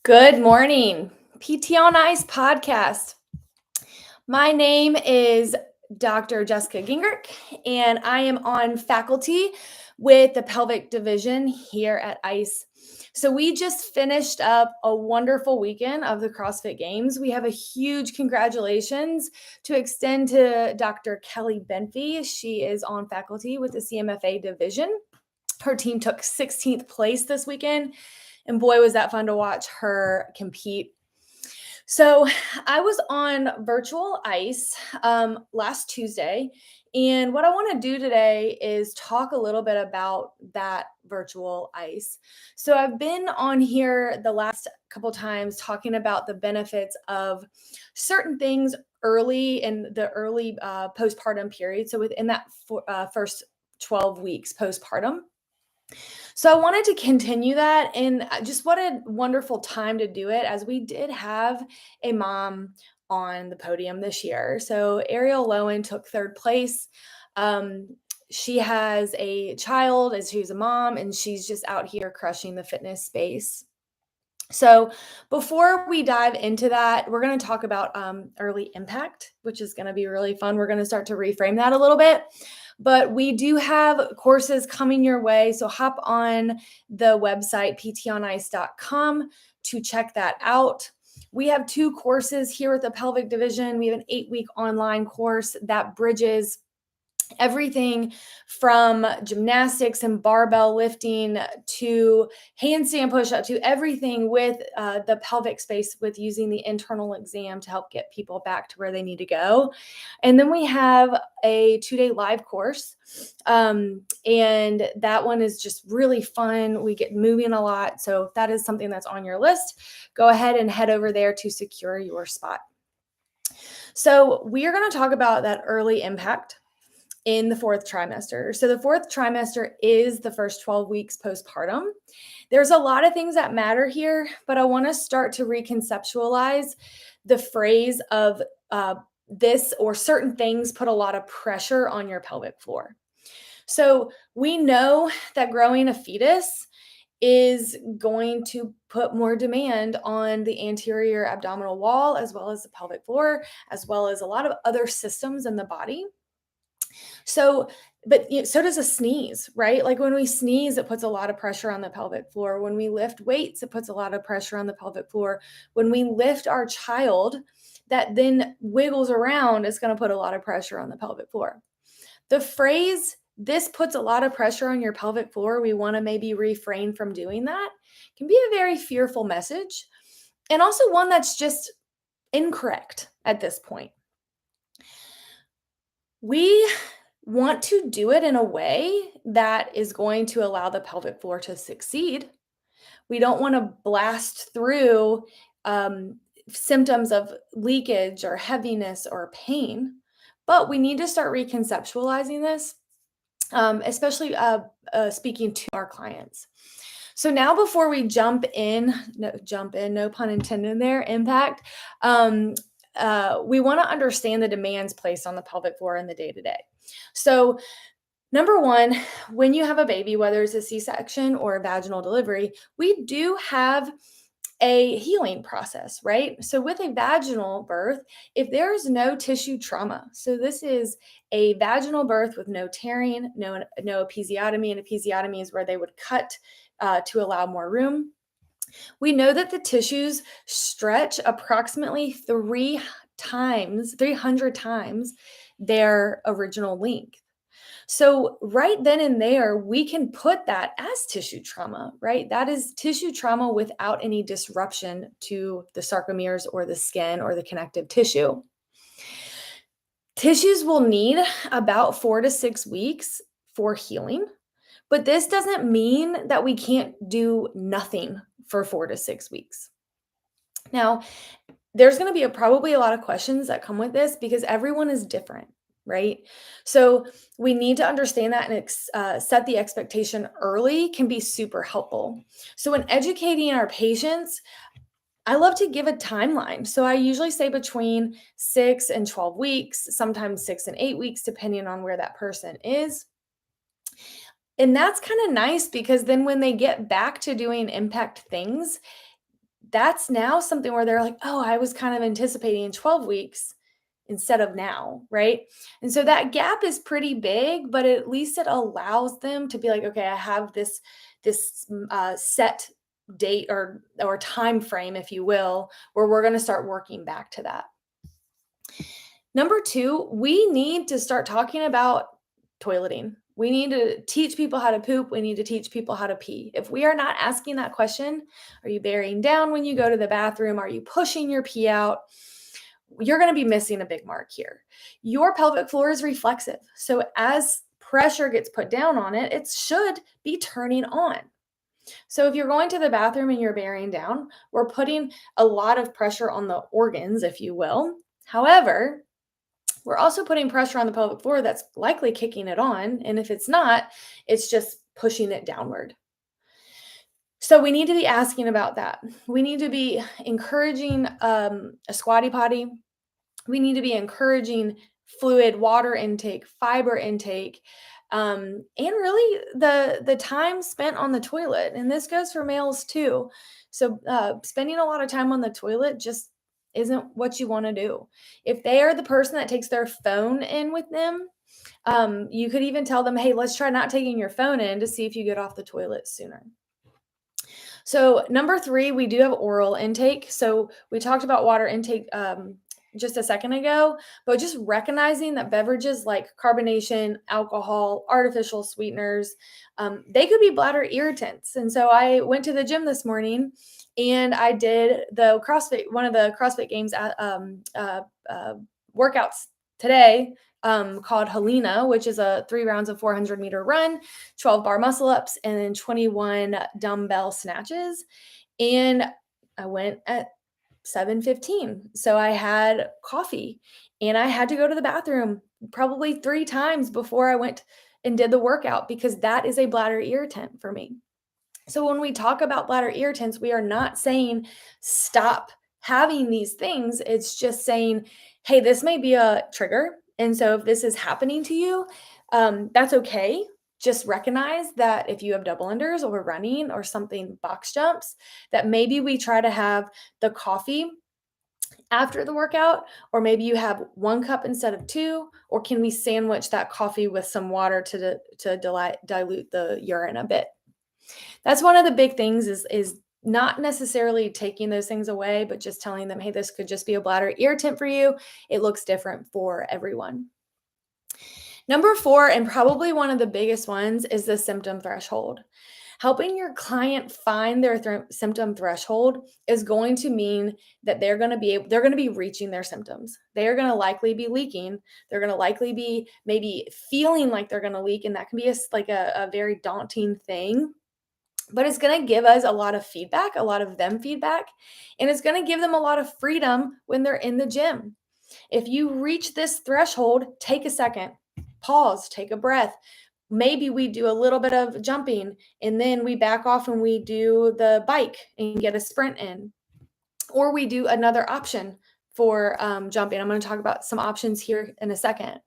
Good morning, PT on Ice podcast. My name is Dr. Jessica Gingrich, and I am on faculty with the pelvic division here at ICE. So we just finished up a wonderful weekend of the CrossFit Games. We have a huge congratulations to extend to Dr. Kelly Benfey. She is on faculty with the CMFA division. Her team took 16th place this weekend, and boy, was that fun to watch her compete. So I was on virtual ice last Tuesday. And what I want to do today is talk a little bit about that virtual ice. So I've been on here the last couple times talking about the benefits of certain things early in the early postpartum period. So within that first 12 weeks postpartum. So I wanted to continue that, and just what a wonderful time to do it, as we did have a mom on the podium this year. So Ariel Lowen took third place. She has a child as she's a mom, and she's just out here crushing the fitness space. So before we dive into that, we're going to talk about early impact, which is going to be really fun. We're going to start to reframe that a little bit. But we do have courses coming your way. So hop on the website, ptonice.com, to check that out. We have 2 courses here at the pelvic division. We have an 8-week online course that bridges everything from gymnastics and barbell lifting to handstand push-up to everything with the pelvic space, with using the internal exam to help get people back to where they need to go. And then we have a 2-day live course. And that one is just really fun. We get moving a lot. So if that is something that's on your list, go ahead and head over there to secure your spot. So we are going to talk about that early impact in the 4th trimester. So the 4th trimester is the first 12 weeks postpartum. There's a lot of things that matter here, but I want to start to reconceptualize the phrase of this or certain things put a lot of pressure on your pelvic floor. So we know that growing a fetus is going to put more demand on the anterior abdominal wall, as well as the pelvic floor, as well as a lot of other systems in the body. So, but so does a sneeze, right? Like when we sneeze, it puts a lot of pressure on the pelvic floor. When we lift weights, it puts a lot of pressure on the pelvic floor. When we lift our child that then wiggles around, it's going to put a lot of pressure on the pelvic floor. The phrase, "this puts a lot of pressure on your pelvic floor," we want to maybe refrain from doing that, can be a very fearful message, and also one that's just incorrect at this point. We want to do it in a way that is going to allow the pelvic floor to succeed. We don't want to blast through symptoms of leakage or heaviness or pain, but we need to start reconceptualizing this, especially speaking to our clients. So now, before we jump in, no pun intended there, impact, we want to understand the demands placed on the pelvic floor in the day-to-day. So number one, when you have a baby, whether it's a C-section or a vaginal delivery, we do have a healing process, right? So with a vaginal birth, if there's no tissue trauma, so this is a vaginal birth with no tearing, no episiotomy, and episiotomy is where they would cut to allow more room. We know that the tissues stretch approximately 300 times their original length. So right then and there, we can put that as tissue trauma, right? That is tissue trauma without any disruption to the sarcomeres or the skin or the connective tissue. Tissues will need about 4 to 6 weeks for healing, but this doesn't mean that we can't do nothing for 4 to 6 weeks. Now, there's going to be probably a lot of questions that come with this because everyone is different, right? So we need to understand that, and set the expectation early can be super helpful. So when educating our patients, I love to give a timeline. So I usually say between 6 and 12 weeks, sometimes 6 and 8 weeks, depending on where that person is. And that's kind of nice because then when they get back to doing impact things, that's now something where they're like, oh, I was kind of anticipating 12 weeks instead of now, right? And so that gap is pretty big, but at least it allows them to be like, okay, I have this set date or time frame, if you will, where we're going to start working back to that. Number two, we need to start talking about toileting. We need to teach people how to poop. We need to teach people how to pee. If we are not asking that question, are you burying down when you go to the bathroom? Are you pushing your pee out? You're going to be missing a big mark here. Your pelvic floor is reflexive. So as pressure gets put down on it, it should be turning on. So if you're going to the bathroom and you're bearing down, we're putting a lot of pressure on the organs, if you will. However, we're also putting pressure on the pelvic floor that's likely kicking it on. And if it's not, it's just pushing it downward. So we need to be asking about that. We need to be encouraging a squatty potty. We need to be encouraging fluid, water intake, fiber intake, and really the time spent on the toilet. And this goes for males too. So spending a lot of time on the toilet just isn't what you want to do. If they are the person that takes their phone in with them, you could even tell them, hey, let's try not taking your phone in to see if you get off the toilet sooner. So number three, we do have oral intake. So we talked about water intake just a second ago, but just recognizing that beverages like carbonation, alcohol, artificial sweeteners, they could be bladder irritants. And so I went to the gym this morning and I did one of the CrossFit Games workouts today called Helena, which is a 3 rounds of 400-meter run, 12 bar muscle ups, and then 21 dumbbell snatches. And I went at 7:15. So I had coffee and I had to go to the bathroom probably 3 times before I went and did the workout because that is a bladder irritant for me. So when we talk about bladder irritants, we are not saying stop having these things. It's just saying, hey, this may be a trigger. And so if this is happening to you, that's okay. Just recognize that if you have double unders or running or something, box jumps, that maybe we try to have the coffee after the workout, or maybe you have 1 cup instead of 2, or can we sandwich that coffee with some water to dilute the urine a bit? That's one of the big things is not necessarily taking those things away, but just telling them, hey, this could just be a bladder irritant for you. It looks different for everyone. Number 4, and probably one of the biggest ones, is the symptom threshold. Helping your client find their symptom threshold is going to mean that they're going to be reaching their symptoms. They are going to likely be leaking. They're going to likely be maybe feeling like they're going to leak, and that can be a very daunting thing. But it's going to give us a lot of feedback, a lot of them feedback, and it's going to give them a lot of freedom when they're in the gym. If you reach this threshold, take a second, pause, take a breath. Maybe we do a little bit of jumping and then we back off and we do the bike and get a sprint in. Or we do another option for jumping. I'm going to talk about some options here in a second.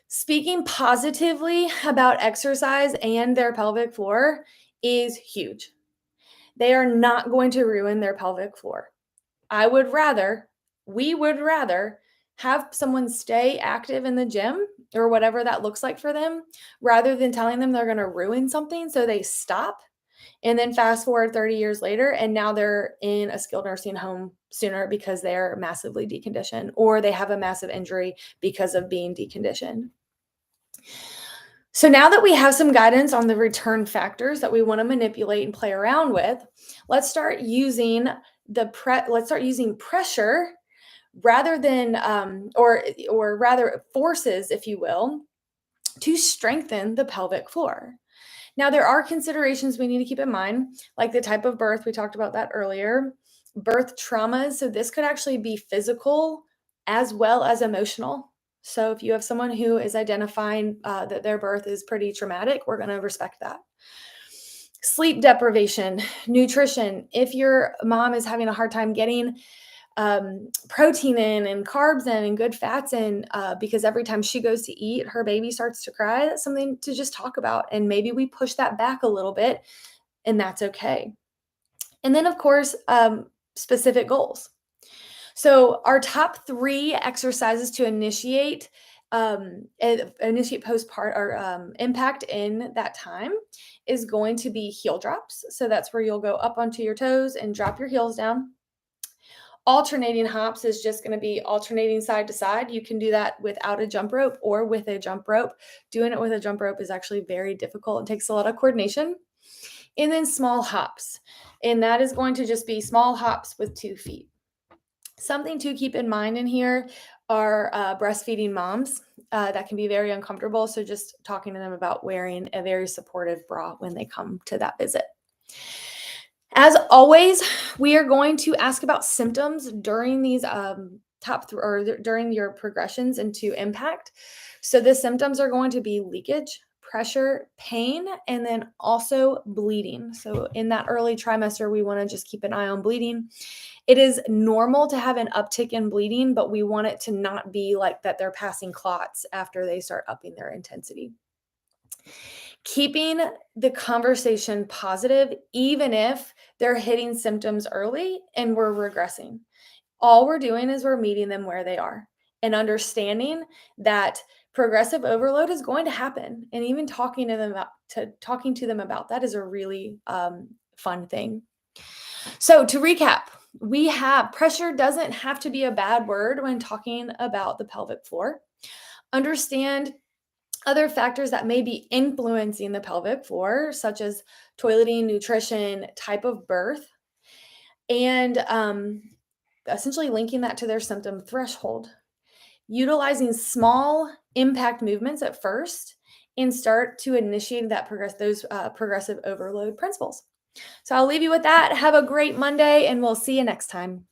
Speaking positively about exercise and their pelvic floor is huge. They are not going to ruin their pelvic floor. We would rather have someone stay active in the gym or whatever that looks like for them, rather than telling them they're going to ruin something so they stop and then fast forward 30 years later and now they're in a skilled nursing home sooner because they're massively deconditioned or they have a massive injury because of being deconditioned. So now that we have some guidance on the return factors that we want to manipulate and play around with, let's start using pressure rather than or rather forces, if you will, to strengthen the pelvic floor. Now, there are considerations we need to keep in mind, like the type of birth. We talked about that earlier. Birth traumas. So this could actually be physical as well as emotional. So if you have someone who is identifying that their birth is pretty traumatic, we're going to respect that. Sleep deprivation, nutrition. If your mom is having a hard time getting protein in and carbs in and good fats in because every time she goes to eat, her baby starts to cry, that's something to just talk about. And maybe we push that back a little bit, and that's okay. And then, of course, specific goals. So, our top 3 exercises to initiate postpart or impact in that time is going to be heel drops. So that's where you'll go up onto your toes and drop your heels down. Alternating hops is just going to be alternating side to side. You can do that without a jump rope or with a jump rope. Doing it with a jump rope is actually very difficult and takes a lot of coordination. And then small hops. And that is going to just be small hops with 2 feet. Something to keep in mind in here are breastfeeding moms. That can be very uncomfortable. So just talking to them about wearing a very supportive bra when they come to that visit. As always, we are going to ask about symptoms during these during your progressions into impact. So the symptoms are going to be leakage, pressure, pain, and then also bleeding. So in that early trimester, we want to just keep an eye on bleeding. It is normal to have an uptick in bleeding, but we want it to not be like that they're passing clots after they start upping their intensity. Keeping the conversation positive, even if they're hitting symptoms early and we're regressing. All we're doing is we're meeting them where they are and understanding that progressive overload is going to happen. And even talking to them about that is a really fun thing. So to recap, we have pressure doesn't have to be a bad word when talking about the pelvic floor. Understand other factors that may be influencing the pelvic floor, such as toileting, nutrition, type of birth, and essentially linking that to their symptom threshold. Utilizing small impact movements at first and start to initiate that progressive overload principles. So I'll leave you with that. Have a great Monday, and we'll see you next time.